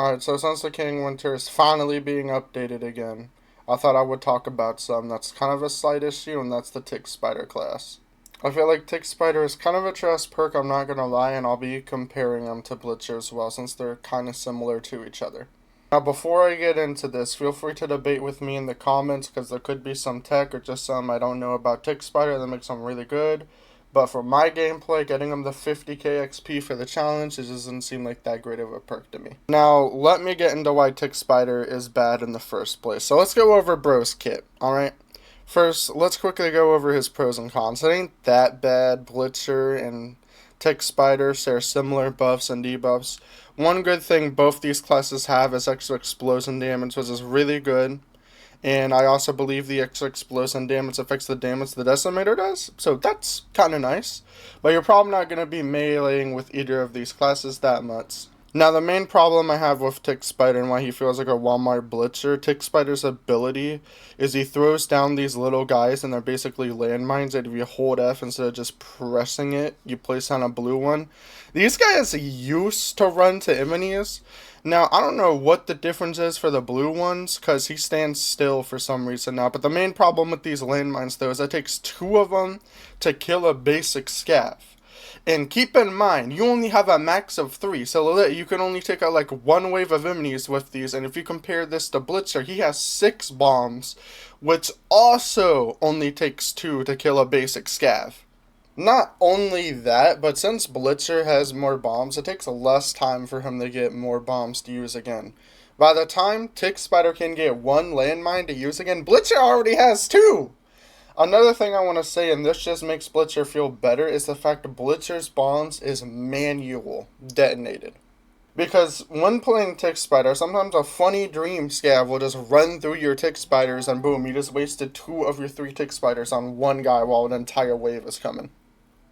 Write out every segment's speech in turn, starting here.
Alright, so since Decaying Winter is finally being updated again, I thought I would talk about some that's kind of a slight issue, and that's the Tickspider class. I feel like Tickspider is kind of a trash perk, I'm not gonna lie, and I'll be comparing them to Blitzer as well, since they're kind of similar to each other. Now, before I get into this, feel free to debate with me in the comments, because there could be some tech or just some I don't know about Tickspider that makes them really good. But for my gameplay, getting him the 50k XP for the challenge, it doesn't seem like that great of a perk to me. Now, let me get into why Tickspider is bad in the first place. So let's go over Bro's kit, alright? First, let's quickly go over his pros and cons. It ain't that bad. Blitzer and Tickspider share similar buffs and debuffs. One good thing both these classes have is extra explosion damage, which is really good. And I also believe the extra explosion damage affects the damage the Decimator does, so that's kind of nice. But you're probably not going to be meleeing with either of these classes that much. Now, the main problem I have with Tickspider and why he feels like a Walmart Blitzer, Tickspider's ability is he throws down these little guys, and they're basically landmines that if you hold F instead of just pressing it, you place on a blue one. These guys used to run to enemies. Now, I don't know what the difference is for the blue ones, because he stands still for some reason now, but the main problem with these landmines, though, is it takes 2 of them to kill a basic scav. And keep in mind, you only have a max of 3, so you can only take out like 1 wave of enemies with these, and if you compare this to Blitzer, he has 6 bombs, which also only takes 2 to kill a basic scav. Not only that, but since Blitzer has more bombs, it takes less time for him to get more bombs to use again. By the time Tickspider can get 1 landmine to use again, Blitzer already has 2! Another thing I want to say, and this just makes Blitzer feel better, is the fact that Blitzer's bombs is manual detonated. Because when playing Tickspider, sometimes a funny dream scav will just run through your Tickspiders and boom, you just wasted 2 of your 3 Tickspiders on 1 guy while an entire wave is coming.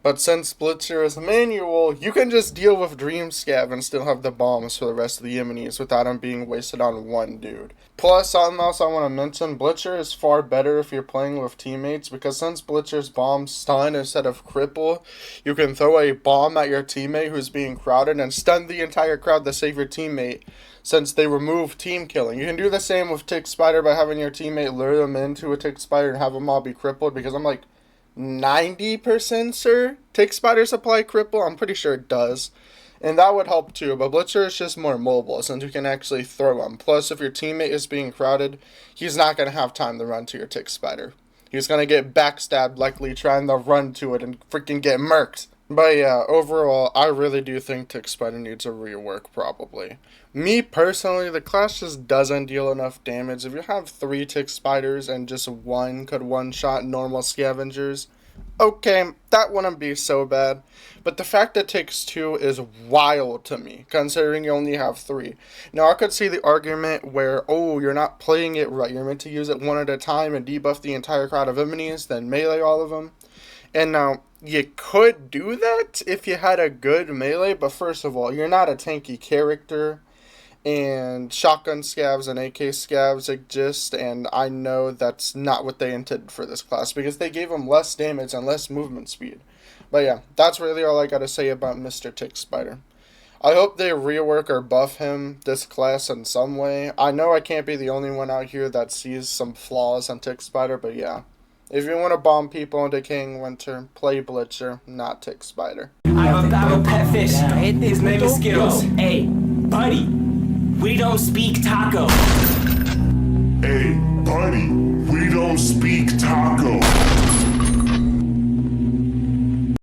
But since Blitzer is manual, you can just deal with Dream Scav and still have the bombs for the rest of the enemies without them being wasted on 1 dude. Plus, something else I want to mention, Blitzer is far better if you're playing with teammates, because since Blitzer's bombs stun instead of cripple, you can throw a bomb at your teammate who's being crowded and stun the entire crowd to save your teammate, since they remove team killing. You can do the same with Tickspider by having your teammate lure them into a Tickspider and have them all be crippled, because I'm like 90% sure Tickspider supply cripple. I'm pretty sure it does, and that would help too, but Blitzer is just more mobile since you can actually throw him. Plus, if your teammate is being crowded, he's not going to have time to run to your Tickspider. He's going to get backstabbed, likely trying to run to it and freaking get murked. But yeah, overall, I really do think Tickspider needs a rework, probably. Me personally, the class just doesn't deal enough damage. If you have 3 Tickspiders and just 1 could one-shot normal scavengers, okay, that wouldn't be so bad. But the fact that it takes 2 is wild to me, considering you only have 3. Now, I could see the argument where, oh, you're not playing it right. You're meant to use it 1 at a time and debuff the entire crowd of enemies, then melee all of them. And now, you could do that if you had a good melee, but first of all, you're not a tanky character, and shotgun scavs and AK scavs exist, and I know that's not what they intended for this class, because they gave them less damage and less movement speed. But yeah, that's really all I gotta say about Mr. Tickspider. I hope they rework or buff him, this class, in some way. I know I can't be the only one out here that sees some flaws in Tickspider, but yeah. If you want to bomb people in Decaying Winter, play Blitzer, not Tickspider. I have a pet fish. His name is Skittles. Hey, buddy, we don't speak taco. Hey, buddy, we don't speak taco.